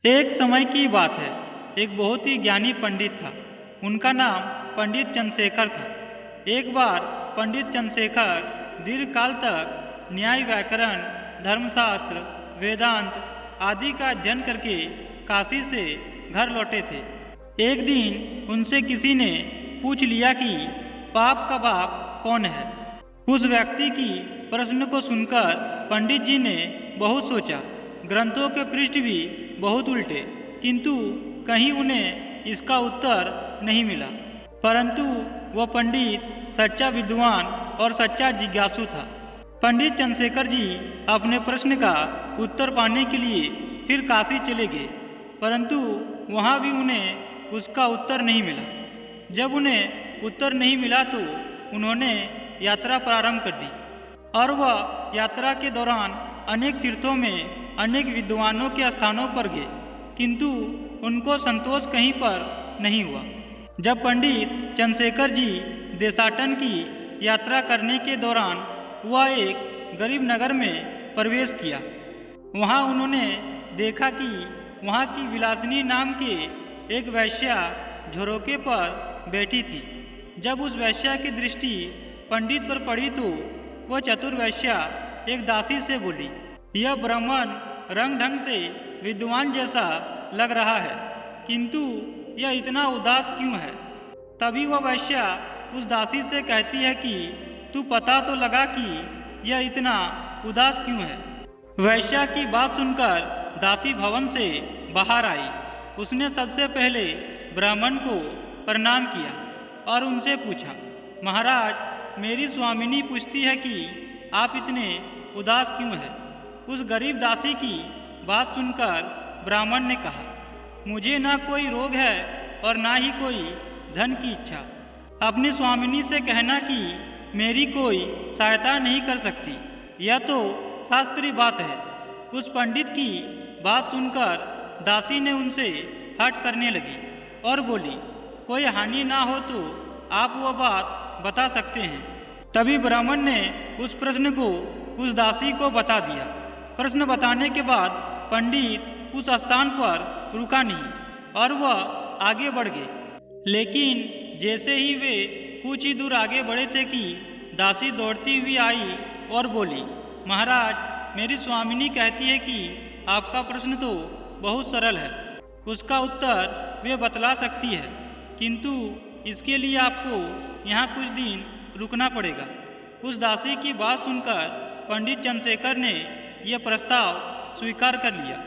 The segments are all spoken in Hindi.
एक समय की बात है। एक बहुत ही ज्ञानी पंडित था। उनका नाम पंडित चंद्रशेखर था। एक बार पंडित चंद्रशेखर दीर्घकाल तक न्याय, व्याकरण, धर्मशास्त्र, वेदांत आदि का अध्ययन करके काशी से घर लौटे थे। एक दिन उनसे किसी ने पूछ लिया कि पाप का बाप कौन है। उस व्यक्ति की प्रश्न को सुनकर पंडित जी ने बहुत सोचा। ग्रंथों के पृष्ठ भी बहुत उल्टे, किंतु कहीं उन्हें इसका उत्तर नहीं मिला। परंतु वह पंडित सच्चा विद्वान और सच्चा जिज्ञासु था। पंडित चंद्रशेखर जी अपने प्रश्न का उत्तर पाने के लिए फिर काशी चले गए, परंतु वहाँ भी उन्हें उसका उत्तर नहीं मिला। जब उन्हें उत्तर नहीं मिला तो उन्होंने यात्रा प्रारंभ कर दी और वह यात्रा के दौरान अनेक तीर्थों में अनेक विद्वानों के स्थानों पर गए, किंतु उनको संतोष कहीं पर नहीं हुआ। जब पंडित चंद्रशेखर जी देशाटन की यात्रा करने के दौरान वह एक गरीब नगर में प्रवेश किया। वहाँ उन्होंने देखा कि वहाँ की विलासिनी नाम के एक वैश्या झरोके पर बैठी थी। जब उस वैश्या की दृष्टि पंडित पर पड़ी तो वह चतुर वैश्या एक दासी से बोली, यह ब्राह्मण रंग ढंग से विद्वान जैसा लग रहा है, किंतु यह इतना उदास क्यों है। तभी वह वैश्या उस दासी से कहती है कि तू पता तो लगा कि यह इतना उदास क्यों है। वैश्या की बात सुनकर दासी भवन से बाहर आई। उसने सबसे पहले ब्राह्मण को प्रणाम किया और उनसे पूछा, महाराज, मेरी स्वामिनी पूछती है कि आप इतने उदास क्यों हैं। उस गरीब दासी की बात सुनकर ब्राह्मण ने कहा, मुझे ना कोई रोग है और ना ही कोई धन की इच्छा। अपनी स्वामिनी से कहना कि मेरी कोई सहायता नहीं कर सकती, यह तो शास्त्रीय बात है। उस पंडित की बात सुनकर दासी ने उनसे हट करने लगी और बोली, कोई हानि ना हो तो आप वह बात बता सकते हैं। तभी ब्राह्मण ने उस प्रश्न को उस दासी को बता दिया। प्रश्न बताने के बाद पंडित उस स्थान पर रुका नहीं और वह आगे बढ़ गए। लेकिन जैसे ही वे कुछ ही दूर आगे बढ़े थे कि दासी दौड़ती हुई आई और बोली, महाराज, मेरी स्वामिनी कहती है कि आपका प्रश्न तो बहुत सरल है, उसका उत्तर वे बतला सकती है, किंतु इसके लिए आपको यहाँ कुछ दिन रुकना पड़ेगा। उस दासी की बात सुनकर पंडित चंद्रशेखर ने यह प्रस्ताव स्वीकार कर लिया।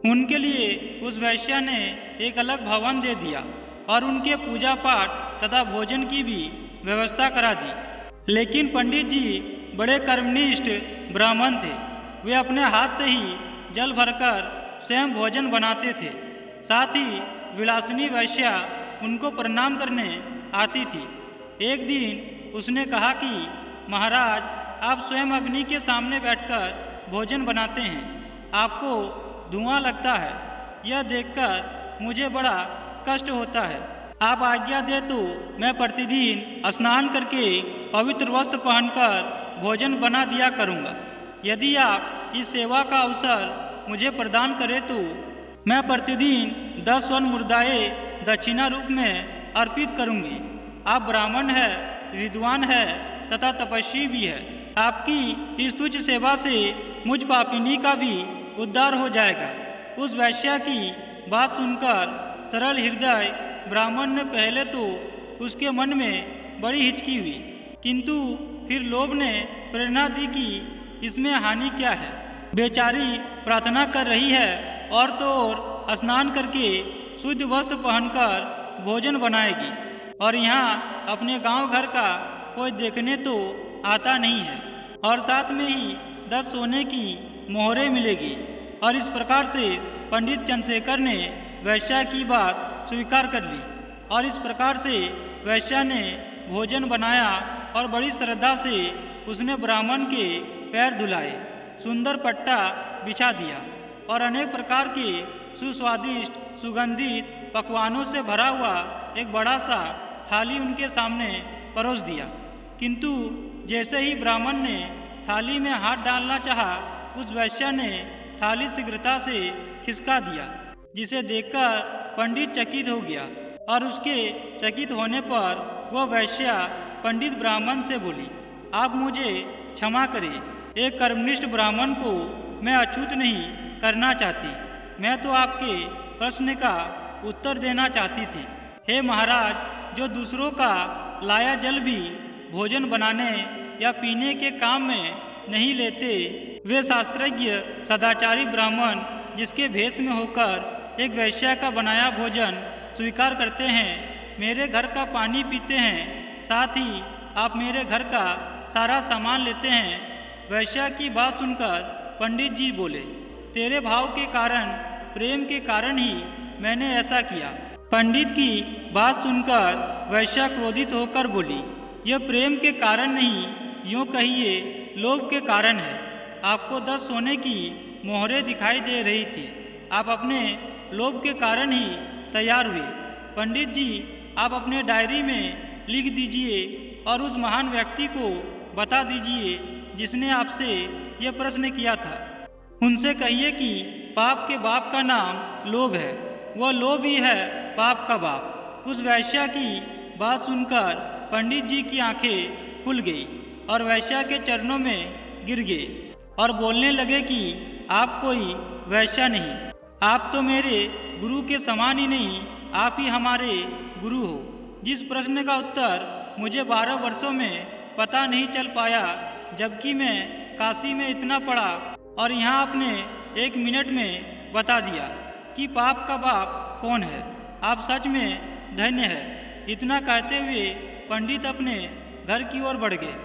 उनके लिए उस वैश्या ने एक अलग भवन दे दिया और उनके पूजा पाठ तथा भोजन की भी व्यवस्था करा दी। लेकिन पंडित जी बड़े कर्मनिष्ठ ब्राह्मण थे। वे अपने हाथ से ही जल भरकर स्वयं भोजन बनाते थे। साथ ही विलासिनी वैश्या उनको प्रणाम करने आती थी। एक दिन उसने कहा कि महाराज, आप स्वयं अग्नि के सामने बैठकर भोजन बनाते हैं, आपको धुआं लगता है। यह देखकर मुझे बड़ा कष्ट होता है। आप आज्ञा दे तो मैं प्रतिदिन स्नान करके पवित्र वस्त्र पहनकर भोजन बना दिया करूँगा। यदि आप इस सेवा का अवसर मुझे प्रदान करें तो मैं प्रतिदिन 10 स्वर्ण मुद्राएं दक्षिणा रूप में अर्पित करूँगी। आप ब्राह्मण है, विद्वान है तथा तपस्वी भी है। आपकी इस तुच्छ सेवा से मुझ पापिनी का भी उद्धार हो जाएगा। उस वैश्या की बात सुनकर सरल हृदय ब्राह्मण ने पहले तो उसके मन में बड़ी हिचकी हुई, किंतु फिर लोभ ने प्रेरणा दी कि इसमें हानि क्या है। बेचारी प्रार्थना कर रही है और तो और स्नान करके शुद्ध वस्त्र पहनकर भोजन बनाएगी, और यहाँ अपने गांव घर का कोई देखने तो आता नहीं है, और साथ में ही 10 सोने की मोहरें मिलेगी। और इस प्रकार से पंडित चंद्रशेखर ने वैश्या की बात स्वीकार कर ली और इस प्रकार से वैश्या ने भोजन बनाया और बड़ी श्रद्धा से उसने ब्राह्मण के पैर धुलाए, सुंदर पट्टा बिछा दिया और अनेक प्रकार के सुस्वादिष्ट सुगंधित पकवानों से भरा हुआ एक बड़ा सा थाली उनके सामने परोस दिया। किंतु जैसे ही ब्राह्मण ने थाली में हाथ डालना चाहा, उस वैश्या ने थाली शीघ्रता से खिसका दिया, जिसे देखकर पंडित चकित हो गया और उसके चकित होने पर वह वैश्या पंडित ब्राह्मण से बोली, आप मुझे क्षमा करें, एक कर्मनिष्ठ ब्राह्मण को मैं अछूत नहीं करना चाहती। मैं तो आपके प्रश्न का उत्तर देना चाहती थी। हे महाराज, जो दूसरों का लाया जल भी भोजन बनाने या पीने के काम में नहीं लेते, वे शास्त्रज्ञ सदाचारी ब्राह्मण जिसके भेष में होकर एक वैश्या का बनाया भोजन स्वीकार करते हैं, मेरे घर का पानी पीते हैं, साथ ही आप मेरे घर का सारा सामान लेते हैं। वैश्या की बात सुनकर पंडित जी बोले, तेरे भाव के कारण, प्रेम के कारण ही मैंने ऐसा किया। पंडित की बात सुनकर वैश्या क्रोधित होकर बोली, यह प्रेम के कारण नहीं, यूँ कहिए लोभ के कारण है। आपको 10 सोने की मोहरें दिखाई दे रही थी, आप अपने लोभ के कारण ही तैयार हुए। पंडित जी, आप अपने डायरी में लिख दीजिए और उस महान व्यक्ति को बता दीजिए जिसने आपसे यह प्रश्न किया था। उनसे कहिए कि पाप के बाप का नाम लोभ है, वह लोभ ही है पाप का बाप। उस वैश्या की बात सुनकर पंडित जी की आंखें खुल गई और वैश्या के चरणों में गिर गए और बोलने लगे कि आप कोई वैश्या नहीं, आप तो मेरे गुरु के समान ही नहीं, आप ही हमारे गुरु हो। जिस प्रश्न का उत्तर मुझे 12 वर्षों में पता नहीं चल पाया, जबकि मैं काशी में इतना पढ़ा और यहाँ आपने 1 मिनट में बता दिया कि पाप का बाप कौन है। आप सच में धन्य है। इतना कहते हुए पंडित अपने घर की ओर बढ़ गए।